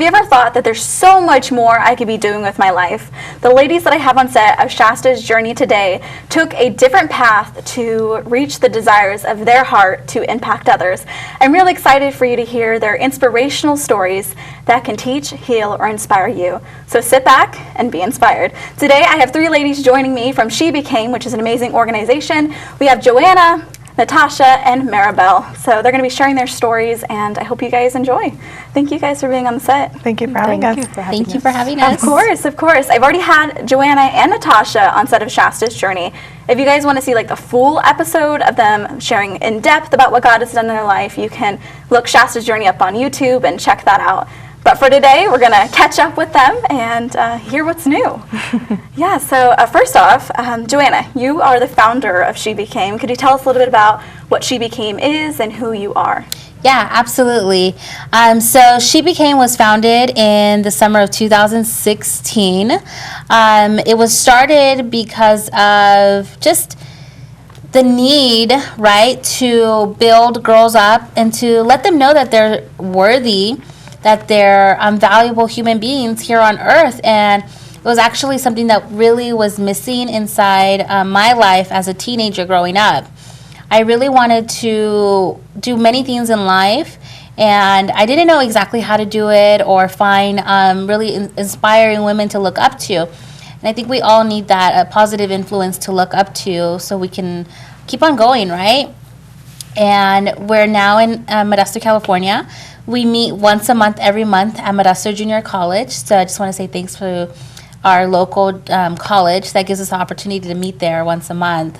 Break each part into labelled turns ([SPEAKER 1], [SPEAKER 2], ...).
[SPEAKER 1] have you ever thought that there's so much more I could be doing with my life? The ladies that I have on set of Shasta's journey today took a different path to reach the desires of their heart to impact others. I'm really excited for you to hear their inspirational stories that can teach, heal, or inspire you. So sit back and be inspired. Today I have 3 ladies joining me from She Became, which is an amazing organization. We have Joanna, Natasha, and Maribel. So they're going to be sharing their stories, and I hope you guys enjoy. Thank you guys for being on the set.
[SPEAKER 2] Thank you for having us.
[SPEAKER 3] Thank you for having us.
[SPEAKER 1] Of course, of course. I've already had Joanna and Natasha on set of Shasta's journey. If you guys want to see like the full episode of them sharing in depth about what God has done in their life, you can look Shasta's journey up on YouTube and check that out. But for today, we're going to catch up with them and hear what's new. Yeah, so first off, Joanna, you are the founder of She Became. Could you tell us a little bit about what She Became is and who you are?
[SPEAKER 3] Yeah, absolutely. So She Became was founded in the summer of 2016. It was started because of just the need, right, to build girls up and to let them know that they're worthy, that they're valuable human beings here on earth. And it was actually something that really was missing inside my life as a teenager growing up. I really wanted to do many things in life, and I didn't know exactly how to do it or find really inspiring women to look up to. And I think we all need that, a positive influence to look up to so we can keep on going, right? And we're now in Modesto, California. We meet once a month, every month at Modesto Junior College. So I just want to say thanks to our local college that gives us the opportunity to meet there once a month.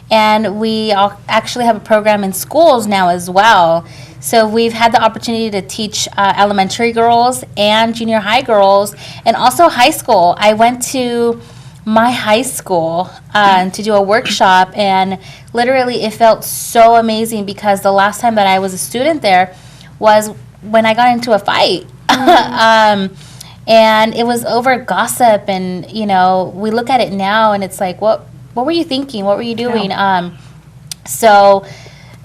[SPEAKER 3] And we actually have a program in schools now as well. So we've had the opportunity to teach elementary girls and junior high girls, and also high school. I went to my high school to do a workshop, and literally it felt so amazing because the last time that I was a student there was when I got into a fight. And it was over gossip, and you know, we look at it now and it's like, what were you thinking? What were you doing? Yeah. So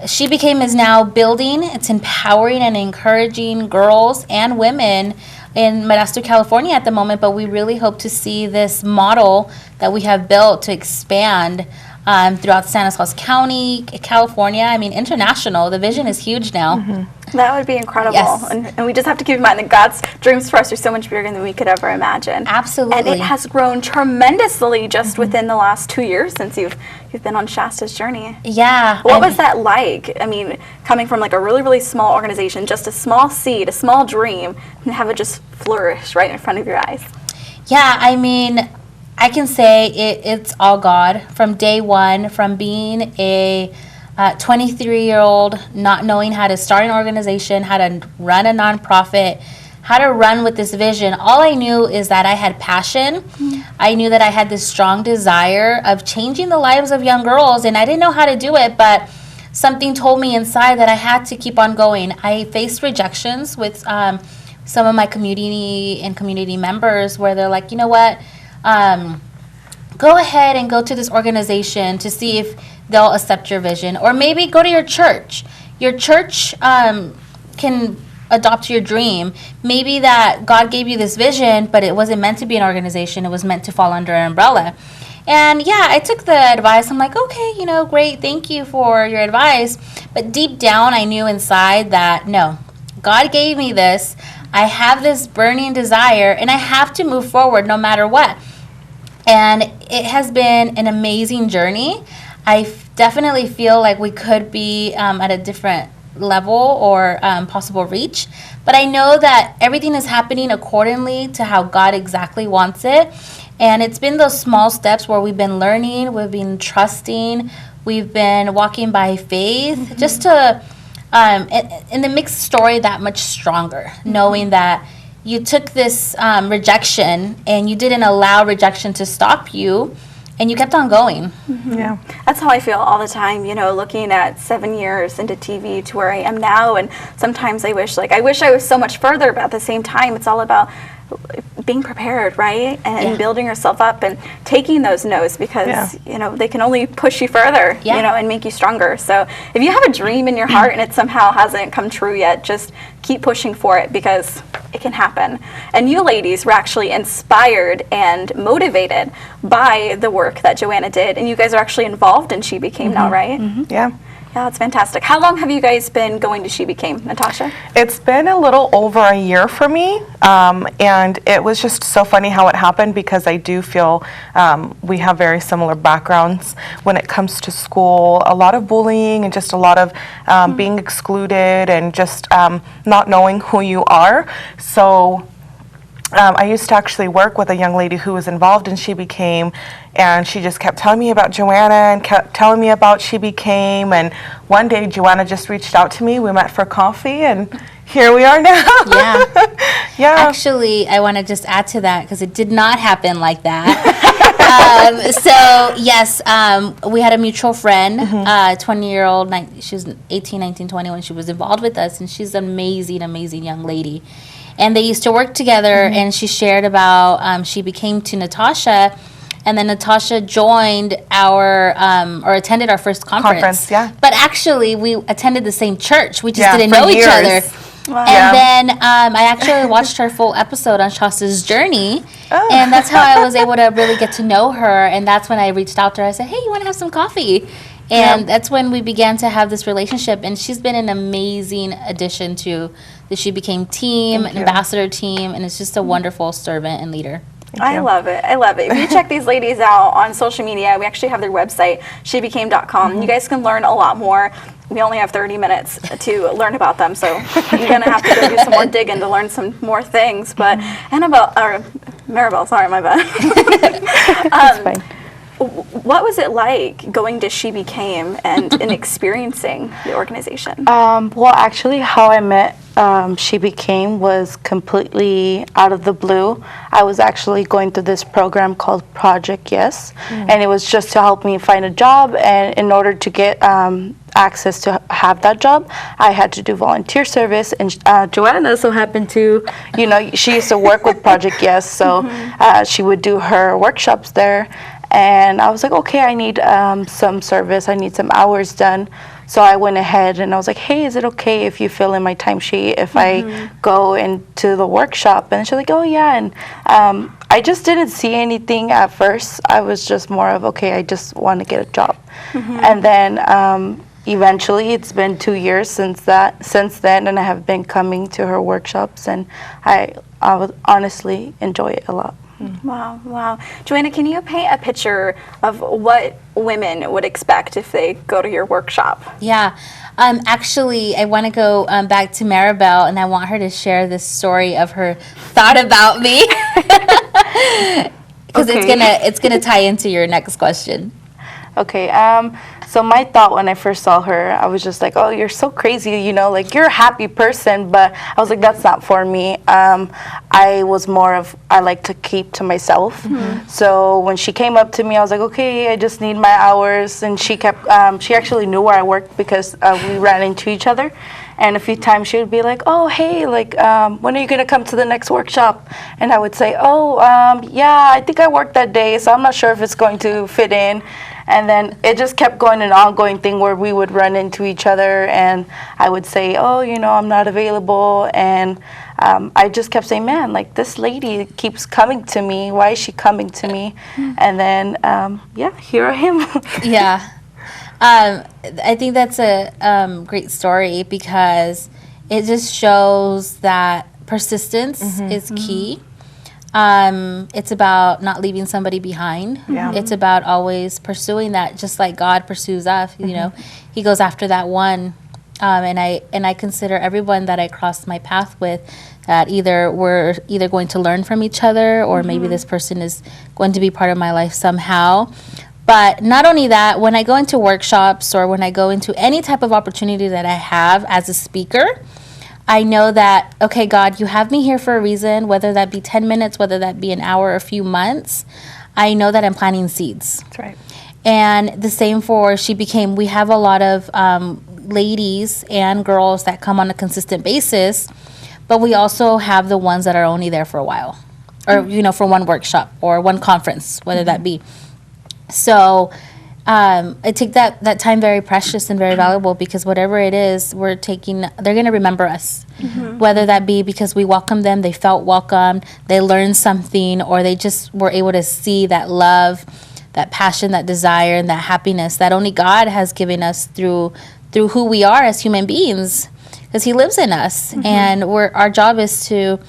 [SPEAKER 3] She Became is now building, it's empowering and encouraging girls and women in Modesto, California at the moment, but we really hope to see this model that we have built to expand throughout San Luis County, California. I mean, international. The vision is huge now.
[SPEAKER 1] Mm-hmm. That would be incredible.
[SPEAKER 3] Yes.
[SPEAKER 1] And we just have to keep in mind that God's dreams for us are so much bigger than we could ever imagine.
[SPEAKER 3] Absolutely.
[SPEAKER 1] And it has grown tremendously just within the last 2 years since you've been on Shasta's journey.
[SPEAKER 3] Yeah.
[SPEAKER 1] What was that like? I mean, coming from like a really, really small organization, just a small seed, a small dream, and have it just flourish right in front of your eyes.
[SPEAKER 3] Yeah, I mean, I can say it's all God. From day one, from being a 23-year-old, not knowing how to start an organization, how to run a nonprofit, how to run with this vision, all I knew is that I had passion. Mm-hmm. I knew that I had this strong desire of changing the lives of young girls, and I didn't know how to do it, but something told me inside that I had to keep on going. I faced rejections with some of my community members where they're like, you know what, go ahead and go to this organization to see if they'll accept your vision. Or maybe go to your church. Your church can adopt your dream. Maybe that God gave you this vision, but it wasn't meant to be an organization. It was meant to fall under an umbrella. And yeah, I took the advice. I'm like, okay, you know, great. Thank you for your advice. But deep down, I knew inside that, no, God gave me this. I have this burning desire, and I have to move forward no matter what. And it has been an amazing journey. I definitely feel like we could be at a different level or possible reach. But I know that everything is happening accordingly to how God exactly wants it. And it's been those small steps where we've been learning, we've been trusting, we've been walking by faith, just to, and it makes the story that much stronger, knowing that you took this rejection and you didn't allow rejection to stop you, and you kept on going.
[SPEAKER 1] Mm-hmm. Yeah, that's how I feel all the time, you know, looking at 7 years into TV to where I am now. And sometimes I wish I was so much further, but at the same time, it's all about being prepared, right? And building yourself up and taking those no's, because, you know, they can only push you further, you know, and make you stronger. So if you have a dream in your heart and it somehow hasn't come true yet, just keep pushing for it, because it can happen. And you ladies were actually inspired and motivated by the work that Joanna did, and you guys are actually involved in She Became now, right?
[SPEAKER 2] Yeah.
[SPEAKER 1] Yeah, that's fantastic. How long have you guys been going to She Became, Natasha?
[SPEAKER 2] It's been a little over a year for me, and it was just so funny how it happened because I do feel we have very similar backgrounds when it comes to school. A lot of bullying and just a lot of being excluded and just not knowing who you are. So I used to actually work with a young lady who was involved in She Became, and she just kept telling me about Joanna and kept telling me about She Became. And one day Joanna just reached out to me. We met for coffee, and here we are now.
[SPEAKER 3] Yeah.
[SPEAKER 2] Yeah.
[SPEAKER 3] Actually, I want to just add to that because it did not happen like that. So, yes, we had a mutual friend, 20-year-old, she was 18, 19, 20 when she was involved with us, and she's an amazing, amazing young lady. And they used to work together, and she shared about She Became to Natasha, and then Natasha joined our, or attended our first conference.
[SPEAKER 2] Yeah.
[SPEAKER 3] But actually, we attended the same church. We just
[SPEAKER 2] Yeah,
[SPEAKER 3] didn't
[SPEAKER 2] for
[SPEAKER 3] know each
[SPEAKER 2] years.
[SPEAKER 3] other.
[SPEAKER 1] Wow.
[SPEAKER 3] And then I actually watched her full episode on Shastas' journey,
[SPEAKER 2] Oh.
[SPEAKER 3] and that's how I was able to really get to know her. And that's when I reached out to her. I said, "Hey, you want to have some coffee?" And that's when we began to have this relationship. And she's been an amazing addition to the She Became team,
[SPEAKER 2] Thank you.
[SPEAKER 3] ambassador team, and it's just a wonderful servant and leader.
[SPEAKER 1] I love it. I love it. If you check these ladies out on social media, we actually have their website, shebecame.com. You guys can learn a lot more. We only have 30 minutes to learn about them, so you're going to have to go do some more digging to learn some more things. But Maribel, sorry, my bad.
[SPEAKER 2] It's fine.
[SPEAKER 1] What was it like going to She Became and experiencing the organization?
[SPEAKER 4] Well, actually, how I met She Became was completely out of the blue. I was actually going through this program called Project Yes, and it was just to help me find a job. And in order to get access to have that job, I had to do volunteer service. And Joanna so happened to, she used to work with Project Yes, so she would do her workshops there. And I was like, okay, I need some service. I need some hours done. So I went ahead and I was like, hey, is it okay if you fill in my timesheet if I go into the workshop? And she's like, oh, yeah. And I just didn't see anything at first. I was just more of, okay, I just want to get a job. And then eventually it's been 2 years since then, and I have been coming to her workshops, and I would honestly enjoy it a lot.
[SPEAKER 1] Wow. Joanna, can you paint a picture of what women would expect if they go to your workshop?
[SPEAKER 3] Yeah. Actually, I want to go back to Maribel, and I want her to share this story of her thought about me. Because it's gonna tie into your next question.
[SPEAKER 4] Okay, so my thought when I first saw her, I was just like, oh, you're so crazy, like you're a happy person, but I was like, that's not for me. I was more of, I like to keep to myself. So when she came up to me, I was like, okay, I just need my hours. And she actually knew where I worked because we ran into each other. And a few times she would be like, oh, hey, when are you going to come to the next workshop? And I would say, oh, yeah, I think I worked that day, so I'm not sure if it's going to fit in. And then it just kept going, an ongoing thing where we would run into each other, and I would say, oh, I'm not available. And I just kept saying, man, this lady keeps coming to me. Why is she coming to me? And then, here I am.
[SPEAKER 3] Yeah. I think that's a great story because it just shows that persistence is key. It's about not leaving somebody behind.
[SPEAKER 2] Yeah.
[SPEAKER 3] It's about always pursuing that, just like God pursues us. He goes after that one. And I consider everyone that I cross my path with that we're either going to learn from each other, or maybe this person is going to be part of my life somehow. But not only that, when I go into workshops or when I go into any type of opportunity that I have as a speaker, I know that, okay, God, you have me here for a reason, whether that be 10 minutes, whether that be an hour or a few months. I know that I'm planting seeds.
[SPEAKER 2] That's right.
[SPEAKER 3] And the same for She Became. We have a lot of ladies and girls that come on a consistent basis, but we also have the ones that are only there for a while, or, for one workshop or one conference, whether that be. So I take that time very precious and very valuable, because whatever it is we're taking, they're going to remember us. Whether that be because we welcomed them, they felt welcomed, they learned something, or they just were able to see that love, that passion, that desire, and that happiness that only God has given us through who we are as human beings, because He lives in us. And our job is to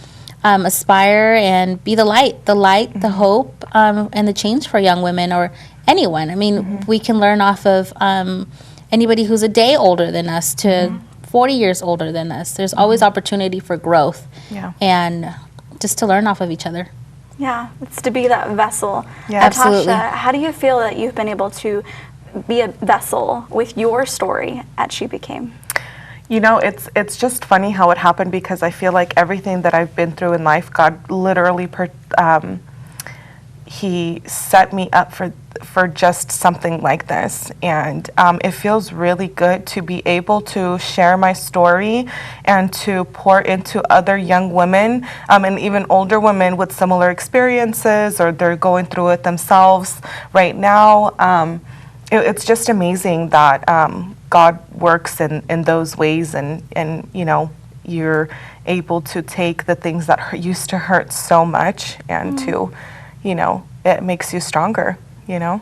[SPEAKER 3] aspire and be the light, the hope, and the change for young women or anyone. I mean, we can learn off of anybody who's a day older than us to 40 years older than us. There's always opportunity for growth, and just to learn off of each other.
[SPEAKER 1] Yeah, it's to be that vessel.
[SPEAKER 2] Yeah.
[SPEAKER 1] Natasha,
[SPEAKER 3] Absolutely.
[SPEAKER 1] how do you feel that you've been able to be a vessel with your story at She Became?
[SPEAKER 2] You know, it's just funny how it happened, because I feel like everything that I've been through in life, God literally He set me up for just something like this. And it feels really good to be able to share my story and to pour into other young women and even older women with similar experiences, or they're going through it themselves right now. It's just amazing that God works in those ways, and you know, you're able to take the things that used to hurt so much and to, you know, it makes you stronger, you know?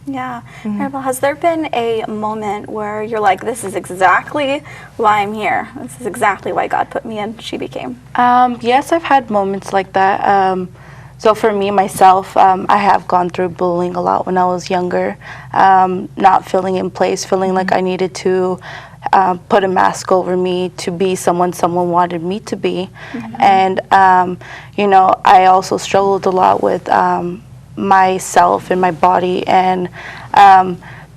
[SPEAKER 1] Yeah. Maribel, has there been a moment where you're like, this is exactly why I'm here? This is exactly why God put me in She Became?
[SPEAKER 4] Yes, I've had moments like that. So for me, myself, I have gone through bullying a lot when I was younger, not feeling in place, feeling like I needed to put a mask over me to be someone wanted me to be. And, you know, I also struggled a lot with myself and my body, and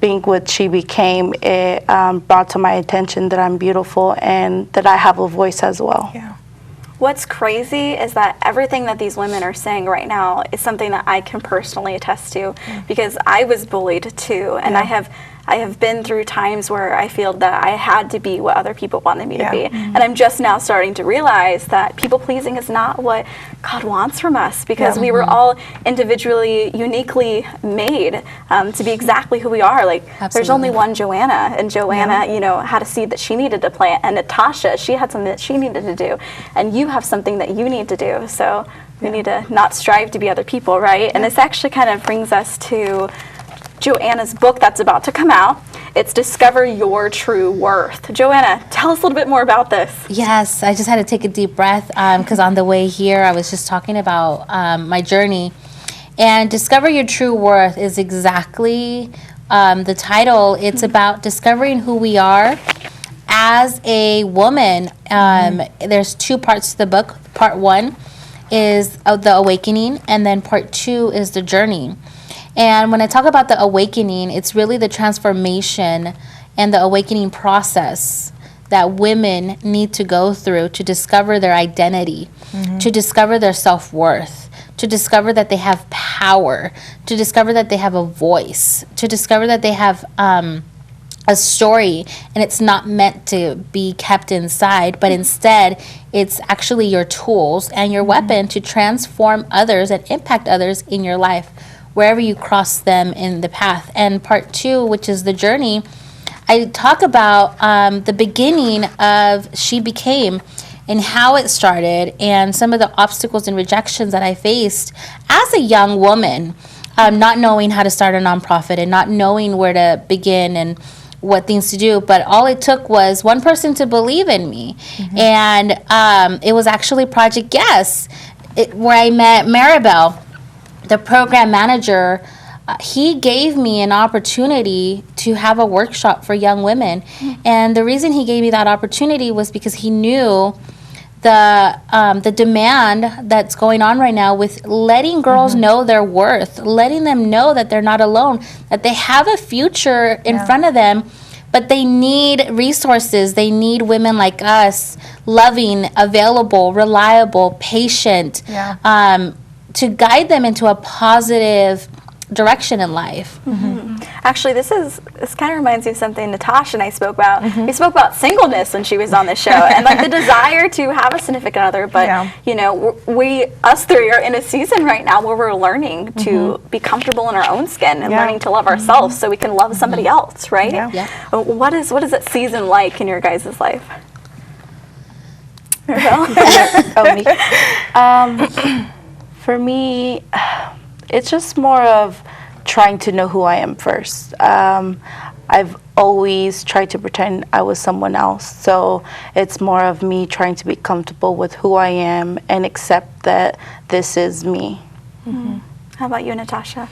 [SPEAKER 4] being with She Became, it brought to my attention that I'm beautiful and that I have a voice as well.
[SPEAKER 2] Yeah.
[SPEAKER 1] What's crazy is that everything that these women are saying right now is something that I can personally attest to, because I was bullied too, and I have been through times where I feel that I had to be what other people wanted me to be. And I'm just now starting to realize that people pleasing is not what God wants from us, because we were all individually, uniquely made to be exactly who we are. Like, there's only one Joanna, and Joanna, you know, had a seed that she needed to plant, and Natasha, she had something that she needed to do, and you have something that you need to do. So we need to not strive to be other people, right? And this actually kind of brings us to Joanna's book that's about to come out. It's Discover Your True Worth. Joanna, tell us a little bit more about this.
[SPEAKER 3] Yes, I just had to take a deep breath because on the way here I was just talking about my journey. And Discover Your True Worth is exactly the title. It's about discovering who we are as a woman. There's two parts to the book. Part one is the awakening, and then part two is the journey. And when I talk about the awakening, it's really the transformation and the awakening process that women need to go through to discover their identity, to discover their self-worth, to discover that they have power, to discover that they have a voice, to discover that they have a story, and it's not meant to be kept inside, but instead it's actually your tools and your weapon to transform others and impact others in your life, wherever you cross them in the path. And part two, which is the journey, I talk about the beginning of She Became and how it started and some of the obstacles and rejections that I faced as a young woman, not knowing how to start a nonprofit and not knowing where to begin and what things to do. But all it took was one person to believe in me. And it was actually Project Yes, where I met Maribel, the program manager. He gave me an opportunity to have a workshop for young women. And the reason he gave me that opportunity was because he knew the demand that's going on right now with letting girls know their worth, letting them know that they're not alone, that they have a future in front of them, but they need resources. They need women like us, loving, available, reliable, patient, to guide them into a positive direction in life.
[SPEAKER 1] Actually, this kind of reminds me of something Natasha and I spoke about. We spoke about singleness when she was on the show, and like the desire to have a significant other. But you know, us three are in a season right now where we're learning to be comfortable in our own skin and learning to love ourselves so we can love somebody else, right? What is that season like in your guys' life?
[SPEAKER 4] For me, it's just more of trying to know who I am first. I've always tried to pretend I was someone else, so it's more of me trying to be comfortable with who I am and accept that this is me.
[SPEAKER 1] How about you, Natasha?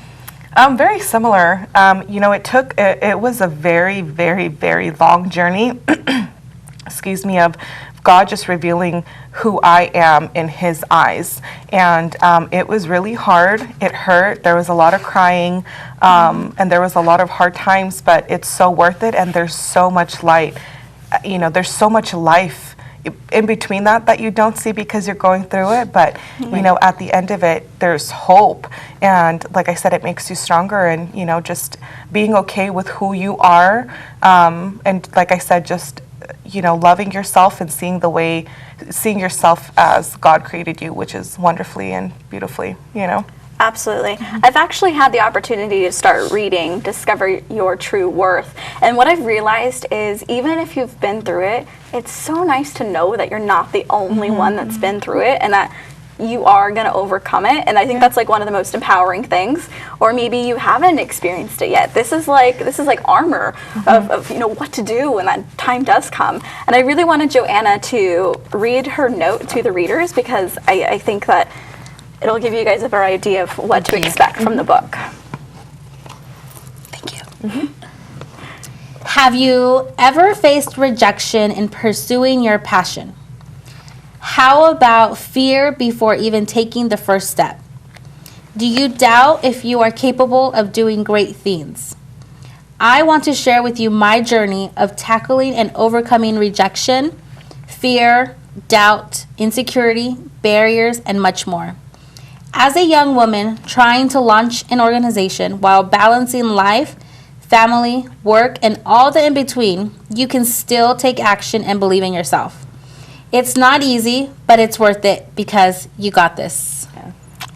[SPEAKER 2] Very similar. You know, it was a very, very, very long journey, excuse me, of God just revealing who I am in His eyes. And it was really hard. It hurt. There was a lot of crying, and there was a lot of hard times, but it's so worth it, and there's so much light. You know, there's so much life in between that you don't see because you're going through it, but you know, at the end of it, there's hope. And like I said, it makes you stronger, and you know, just being okay with who you are, and like I said, just you know, loving yourself and seeing yourself as God created you, which is wonderfully and beautifully, you know.
[SPEAKER 1] Absolutely. I've actually had the opportunity to start reading Discover Your True Worth. And what I've realized is even if you've been through it, it's so nice to know that you're not the only one that's been through it and that you are going to overcome it. And I think that's like one of the most empowering things. Or maybe you haven't experienced it yet. This is like armor of you know what to do when that time does come. And I really wanted Joanna to read her note to the readers because I think that it'll give you guys a better idea of what to expect from the book.
[SPEAKER 3] Thank you. Have you ever faced rejection in pursuing your passion? How about fear before even taking the first step? Do you doubt if you are capable of doing great things? I want to share with you my journey of tackling and overcoming rejection, fear, doubt, insecurity, barriers, and much more. As a young woman trying to launch an organization while balancing life, family, work, and all the in-between, you can still take action and believe in yourself. It's not easy, but it's worth it because you got this.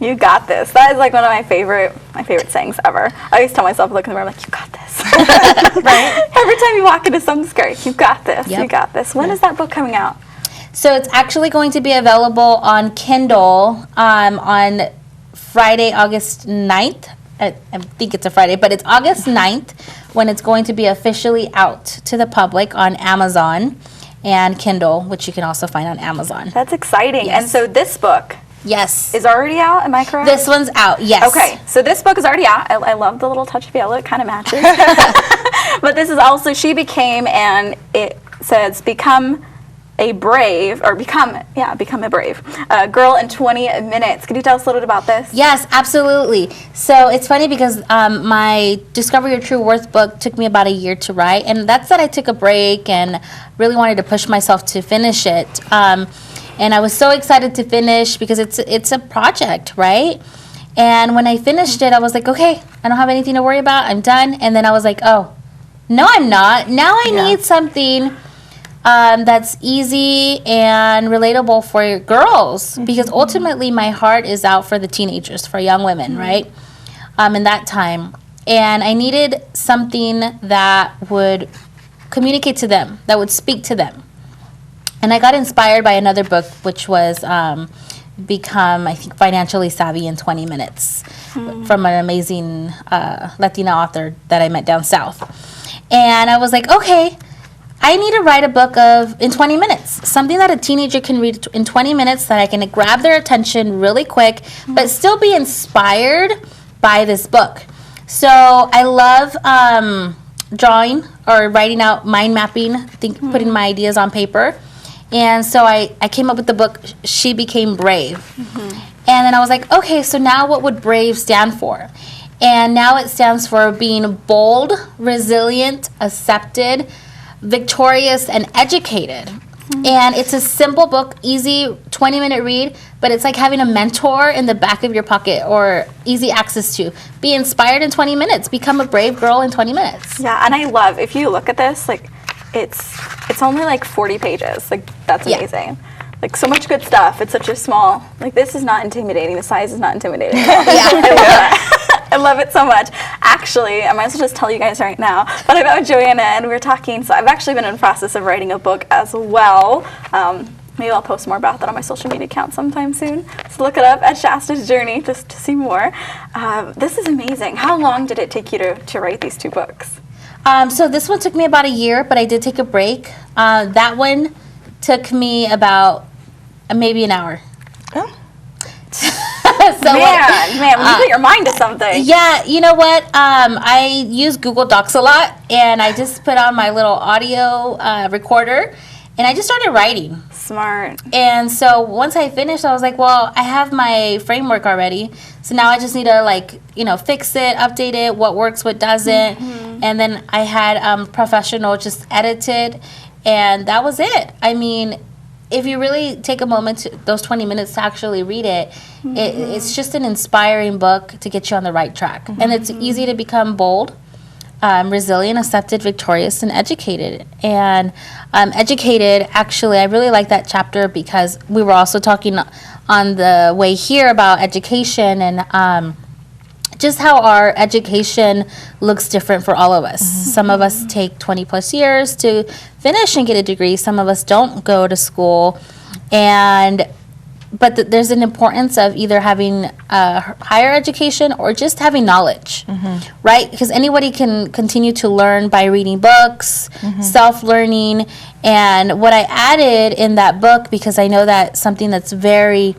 [SPEAKER 1] You got this. That is like one of my favorite sayings ever. I always tell myself, look in the mirror, I'm like, you got this. Right? Every time you walk into some skirt, you got this. You got this. When is that book coming out?
[SPEAKER 3] So it's actually going to be available on Kindle on Friday, August 9th. I think it's a Friday, but it's August 9th when it's going to be officially out to the public on Amazon and Kindle, which you can also find on Amazon.
[SPEAKER 1] That's exciting.
[SPEAKER 3] Yes.
[SPEAKER 1] And so this book is already out, am I correct?
[SPEAKER 3] This one's out, yes.
[SPEAKER 1] Okay, so this book is already out. I love the little touch of yellow. It kind of matches. But this is also She Became, and it says become a brave girl in 20 minutes. Could you tell us a little bit about this?
[SPEAKER 3] Yes, absolutely. So it's funny because my Discover Your True Worth book took me about a year to write, and that's that I took a break and really wanted to push myself to finish it. And I was so excited to finish because it's a project, right? And when I finished it, I was like, okay, I don't have anything to worry about. I'm done. And then I was like, oh, no, I'm not. Now I need something that's easy and relatable for girls, because ultimately my heart is out for the teenagers, for young women, right? In that time. And I needed something that would communicate to them, that would speak to them. And I got inspired by another book, which was Become, I think, Financially Savvy in 20 Minutes from an amazing Latina author that I met down south. And I was like, okay, I need to write a book in 20 minutes, something that a teenager can read in 20 minutes that I can grab their attention really quick, but still be inspired by this book. So I love drawing or writing out, mind mapping, putting my ideas on paper. And so I came up with the book, She Became Brave. And then I was like, okay, so now what would brave stand for? And now it stands for being bold, resilient, accepted, victorious, and educated. And it's a simple book, easy 20-minute read, but it's like having a mentor in the back of your pocket or easy access to. Be inspired in 20 minutes. Become a brave girl in 20 minutes.
[SPEAKER 1] Yeah, and I love, if you look at this, like, it's only like 40 pages. Like, that's
[SPEAKER 3] Yeah.
[SPEAKER 1] amazing. Like, so much good stuff. It's such a small, like, this is not intimidating. The size is not intimidating.
[SPEAKER 3] Yeah.
[SPEAKER 1] I love it so much. Actually, I might as well just tell you guys right now, but I met with Joanna and we were talking, so I've actually been in the process of writing a book as well. Maybe I'll post more about that on my social media account sometime soon. So look it up at Shastas Journey just to see more. This is amazing. How long did it take you to write these 2 books?
[SPEAKER 3] So this one took me about a year, but I did take a break. That one took me about maybe an hour.
[SPEAKER 2] Oh.
[SPEAKER 3] So
[SPEAKER 1] Man, when you put your mind to something.
[SPEAKER 3] yeah, you know what? I use Google Docs a lot, and I just put on my little audio recorder, and I just started writing.
[SPEAKER 1] Smart.
[SPEAKER 3] And so once I finished, I was like, well, I have my framework already. So now I just need to fix it, update it, what works, what doesn't. And then I had professional just edit it, and that was it. I mean, if you really take a moment, those 20 minutes to actually read it, it's just an inspiring book to get you on the right track. And it's easy to become bold, resilient, accepted, victorious, and educated. And educated, actually, I really like that chapter because we were also talking on the way here about education and just how our education looks different for all of us. Some of us take 20 plus years to finish and get a degree. Some of us don't go to school. But there's an importance of either having higher education or just having knowledge, right? Because anybody can continue to learn by reading books, self-learning. And what I added in that book, because I know that something that's very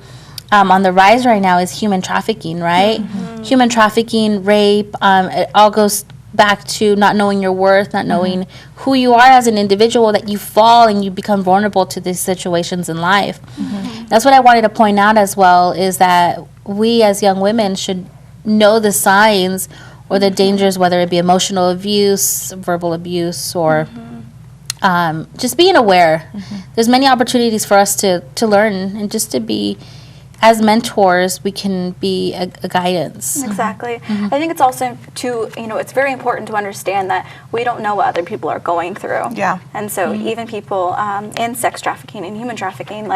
[SPEAKER 3] on the rise right now is human trafficking, right? Human trafficking, rape, it all goes back to not knowing your worth, not knowing who you are as an individual, that you fall and you become vulnerable to these situations in life. That's what I wanted to point out as well, is that we as young women should know the signs or the dangers, whether it be emotional abuse, verbal abuse, or just being aware. There's many opportunities for us to learn and just to be, as mentors, we can be a guidance.
[SPEAKER 1] Exactly. I think it's also it's very important to understand that we don't know what other people are going through.
[SPEAKER 2] Yeah.
[SPEAKER 1] And so even people in sex trafficking and human trafficking,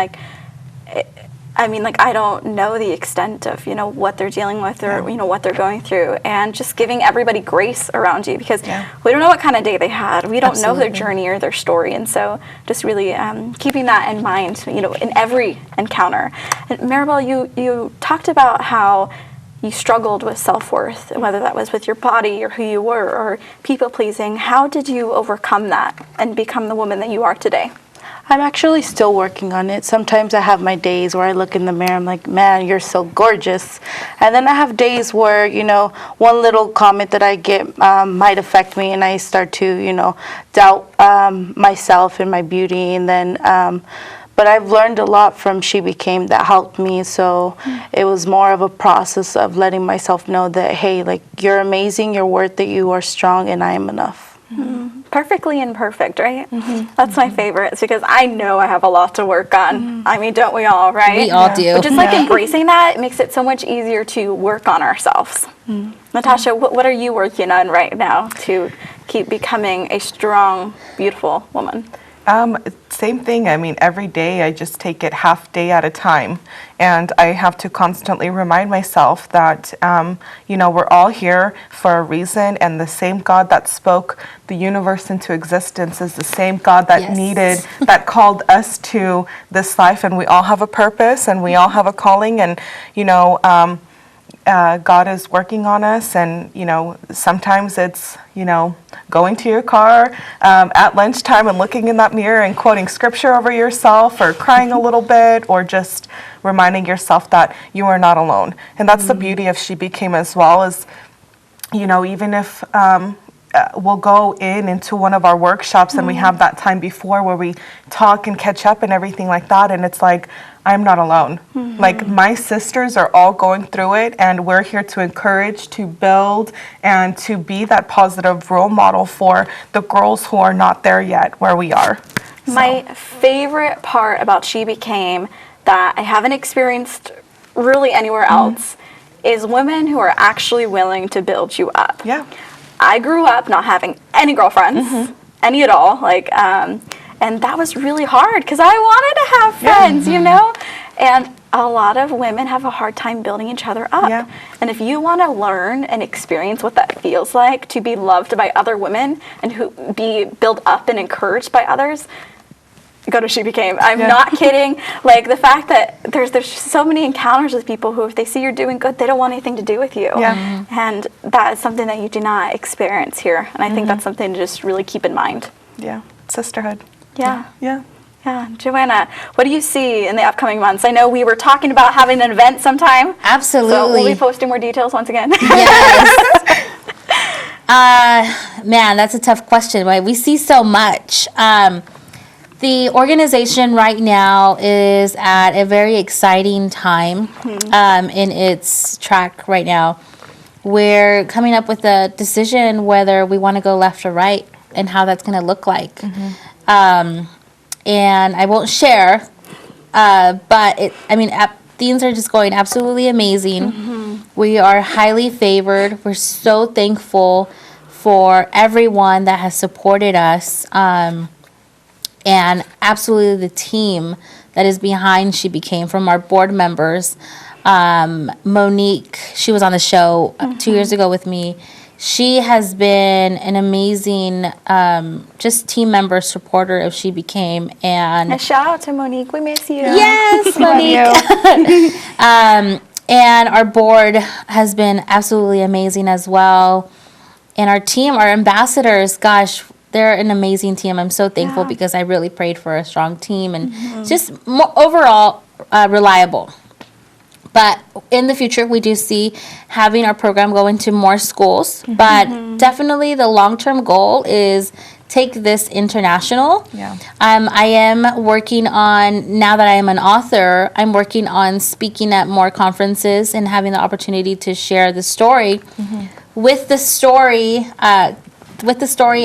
[SPEAKER 1] I don't know the extent of, what they're dealing with or, what they're going through. And just giving everybody grace around you, because we don't know what kind of day they had. We don't know their journey or their story. And so just really keeping that in mind, in every encounter. And Maribel, you talked about how you struggled with self-worth, whether that was with your body or who you were or people-pleasing. How did you overcome that and become the woman that you are today?
[SPEAKER 4] I'm actually still working on it. Sometimes I have my days where I look in the mirror, I'm like, man, you're so gorgeous. And then I have days where, one little comment that I get might affect me, and I start to, doubt myself and my beauty. And then, but I've learned a lot from She Became that helped me. So it was more of a process of letting myself know that, hey, you're amazing, you're worth it, you are strong, and I am enough.
[SPEAKER 1] Perfectly imperfect, right? That's my favorite. It's because I know I have a lot to work on. I mean, don't we all, right?
[SPEAKER 3] We all do.
[SPEAKER 1] But just embracing that, it makes it so much easier to work on ourselves. Natasha, what are you working on right now to keep becoming a strong, beautiful woman?
[SPEAKER 2] Same thing. I mean, every day I just take it half day at a time. And I have to constantly remind myself that, we're all here for a reason. And the same God that spoke the universe into existence is the same God that that called us to this life. And we all have a purpose and we all have a calling. And, God is working on us, and sometimes it's going to your car at lunchtime and looking in that mirror and quoting scripture over yourself, or crying a little bit, or just reminding yourself that you are not alone. And that's the beauty of She Became as well, is even if we'll go into one of our workshops and we have that time before where we talk and catch up and everything like that, and it's like, I'm not alone. My sisters are all going through it, and we're here to encourage, to build, and to be that positive role model for the girls who are not there yet where we are.
[SPEAKER 1] My favorite part about She Became that I haven't experienced really anywhere else is women who are actually willing to build you up.
[SPEAKER 2] Yeah.
[SPEAKER 1] I grew up not having any girlfriends, any at all, and that was really hard because I wanted to have friends, you know? And a lot of women have a hard time building each other up.
[SPEAKER 2] Yeah.
[SPEAKER 1] And if you want to learn and experience what that feels like to be loved by other women and be built up and encouraged by others, go to She Became. I'm not kidding. Like, the fact that there's so many encounters with people who, if they see you're doing good, they don't want anything to do with you.
[SPEAKER 2] Yeah.
[SPEAKER 1] And that is something that you do not experience here. And I think that's something to just really keep in mind.
[SPEAKER 2] Yeah. Sisterhood.
[SPEAKER 1] Yeah.
[SPEAKER 2] Yeah.
[SPEAKER 1] Yeah. Joanna, what do you see in the upcoming months? I know we were talking about having an event sometime.
[SPEAKER 3] Absolutely.
[SPEAKER 1] So we'll be posting more details once again.
[SPEAKER 3] Yes. Man, that's a tough question. Right? We see so much. The organization right now is at a very exciting time in its track right now. We're coming up with a decision whether we want to go left or right and how that's going to look like. And I won't share, but things are just going absolutely amazing. We are highly favored. We're so thankful for everyone that has supported us. And absolutely the team that is behind She Became, from our board members. Monique, she was on the show 2 years ago with me. She has been an amazing just team member, supporter of She Became. And
[SPEAKER 1] a shout out to Monique. We miss you.
[SPEAKER 3] yes, Monique. And our board has been absolutely amazing as well. And our team, our ambassadors, gosh, they're an amazing team. I'm so thankful because I really prayed for a strong team and just more overall reliable. But in the future, we do see having our program go into more schools. But definitely the long-term goal is take this international.
[SPEAKER 2] Yeah.
[SPEAKER 3] I am working on, now that I am an author, I'm working on speaking at more conferences and having the opportunity to share the story. With the story,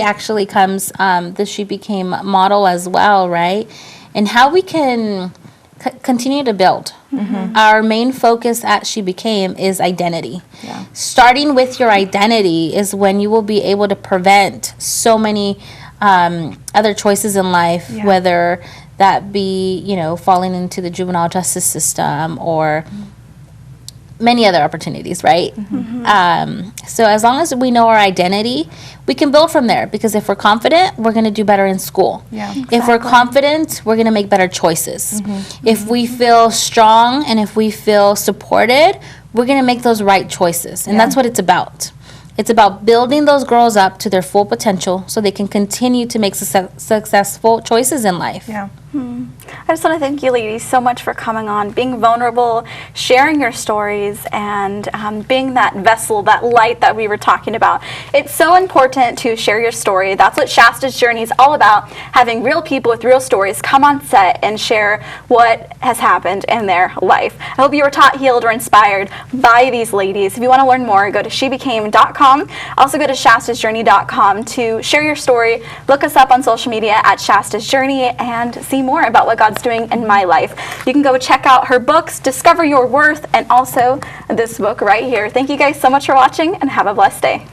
[SPEAKER 3] actually comes the She Became model as well, right? And how we can continue to build. Our main focus at She Became is identity.
[SPEAKER 2] Yeah.
[SPEAKER 3] Starting with your identity is when you will be able to prevent so many other choices in life, whether that be, falling into the juvenile justice system or many other opportunities, right? So as long as we know our identity, we can build from there, because if we're confident, we're going to do better in school.
[SPEAKER 2] Yeah.
[SPEAKER 3] If we're confident, we're going to make better choices. If we feel strong and if we feel supported, we're going to make those right choices. And that's what it's about. It's about building those girls up to their full potential so they can continue to make successful choices in life.
[SPEAKER 2] Yeah.
[SPEAKER 1] I just want to thank you ladies so much for coming on, being vulnerable, sharing your stories, and being that vessel, that light that we were talking about. It's so important to share your story. That's what Shasta's journey is all about, having real people with real stories come on set and share what has happened in their life. I hope you were taught, healed, or inspired by these ladies. If you want to learn more, go to shebecame.com. Also go to shastasjourney.com to share your story. Look us up on social media at Shasta's Journey and see more about what God's doing in my life. You can go check out her books, Discover Your Worth, and also this book right here. Thank you guys so much for watching, and have a blessed day.